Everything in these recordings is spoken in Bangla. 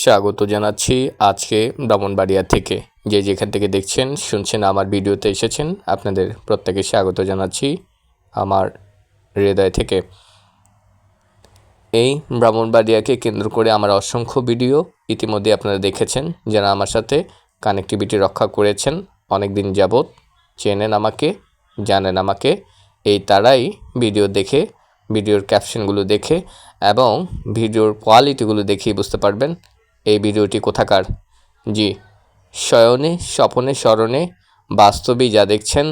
স্বাগত জানাচ্ছি আজকে ব্রাহ্মণবাড়িয়া থেকে। যে যেখান থেকে দেখছেন শুনছেন আমার ভিডিওতে এসেছেন, আপনাদের প্রত্যেকে স্বাগত জানাচ্ছি আমার হৃদয় থেকে। এই ব্রাহ্মণবাড়িয়াকে কেন্দ্র করে আমার অসংখ্য ভিডিও ইতিমধ্যে আপনারা দেখেছেন, যারা আমার সাথে কানেক্টিভিটি রক্ষা করেছেন অনেক দিন যাবৎ, চেনেন আমাকে, জানেন আমাকে। এই তারাই ভিডিও দেখে, ভিডিওর ক্যাপশনগুলো দেখে এবং ভিডিওর কোয়ালিটিগুলো দেখেই বুঝতে পারবেন এই ভিডিওটি কোথাকার। জি, শয়নে স্বপনে স্মরণে বাস্তবেই যা দেখছেন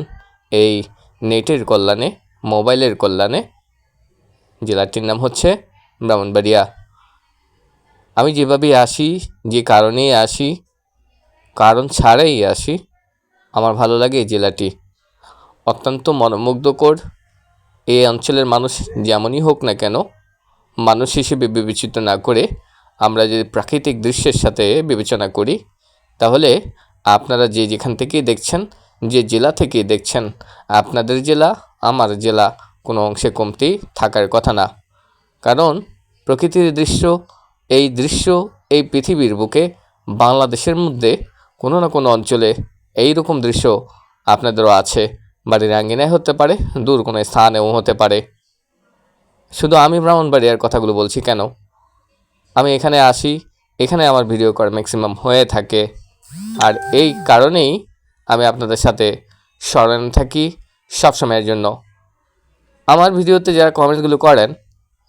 এই নেটের কল্যাণে, মোবাইলের কল্যাণে। জেলাটির নাম হচ্ছে ব্রাহ্মণবাড়িয়া। আমি যেভাবেই আসি, যে কারণেই আসি, কারণ ছাড়াই আসি, আমার ভালো লাগে এই জেলাটি। অত্যন্ত মনোমুগ্ধকর। এই অঞ্চলের মানুষ যেমনই হোক না কেন, মানুষ হিসেবে বিবেচিত না করে আমরা যদি প্রাকৃতিক দৃশ্যের সাথে বিবেচনা করি, তাহলে আপনারা যে যেখান থেকেই দেখছেন, যে জেলা থেকেই দেখছেন, আপনাদের জেলা আমার জেলা কোনো অংশে কমতি থাকার কথা না। কারণ প্রকৃতির দৃশ্য, এই পৃথিবীর বুকে বাংলাদেশের মধ্যে কোনো না কোনো অঞ্চলে এই রকম দৃশ্য আপনাদেরও আছে। বাড়ির আঙ্গিনায় হতে পারে, দূর কোনো স্থানেও হতে পারে। শুধু আমি ব্রাহ্মণবাড়িয়ার কথাগুলো বলছি কেন, আমি এখানে আসি, এখানে আমার ভিডিও করা ম্যাক্সিমাম হয়ে থাকে। আর এই কারণেই আমি আপনাদের সাথে স্মরণে থাকি সবসময়ের জন্য। আমার ভিডিওতে যারা কমেন্টসগুলো করেন,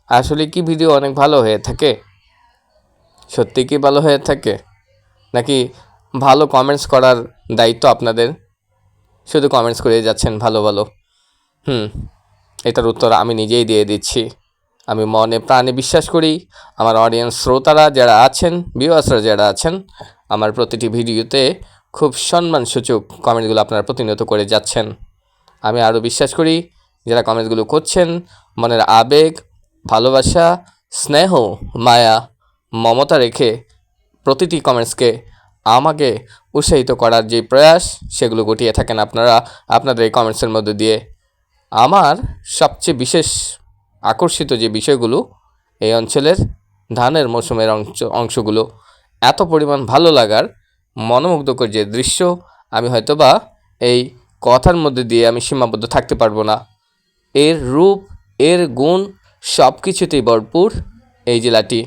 আসলে কি ভিডিও অনেক ভালো হয়ে থাকে? সত্যি কি ভালো হয়ে থাকে, নাকি ভালো কমেন্টস করার দায়িত্ব আপনাদের? শুধু কমেন্টস করে যাচ্ছেন ভালো ভালো। এটার উত্তর আমি নিজেই দিয়ে দিচ্ছি। আমি মনে প্রাণে বিশ্বাস করি আমার অডিয়েন্স, শ্রোতারা যারা আছেন, ভিউয়ার্সরা যারা আছেন, আমার প্রতিটি ভিডিওতে খুব সম্মানসূচক কমেন্টগুলো আপনারা প্রতিনিয়ত করে যাচ্ছেন। আমি আরও বিশ্বাস করি যারা কমেন্টসগুলো করছেন, মনের আবেগ, ভালোবাসা, স্নেহ, মায়া, মমতা রেখে প্রতিটি কমেন্টসকে আমাকে উৎসাহিত করার যে প্রয়াস, সেগুলো ঘটিয়ে থাকেন আপনারা আপনাদের এই কমেন্টসের মধ্যে দিয়ে। আমার সবচেয়ে বিশেষ আকর্ষিত যে বিষয়গুলো, এই অঞ্চলের ধানের মৌসুমের অংশগুলো এত পরিমাণ ভালো লাগার, মনোমুগ্ধকর যে দৃশ্য, আমি হয়তোবা এই কথার মধ্যে দিয়ে আমি সীমাবদ্ধ থাকতে পারবো না। এর রূপ, এর গুণ সব কিছুতেই ভরপুর এই জেলাটি।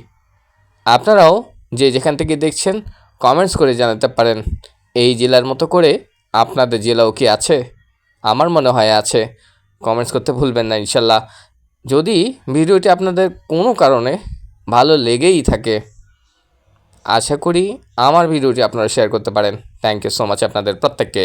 আপনারাও যে যেখান থেকে দেখছেন কমেন্টস করে জানাতে পারেন এই জেলার মতো করে আপনাদের জেলাও কি আছে? আমার মনে হয় আছে। কমেন্টস করতে ভুলবেন না ইনশাল্লাহ। যদি ভিডিওটি আপনাদের কোনো কারণে ভালো লেগেই থাকে, আশা করি আমার ভিডিওটি আপনারা শেয়ার করতে পারেন। থ্যাংক ইউ সো মাচ আপনাদের প্রত্যেককে।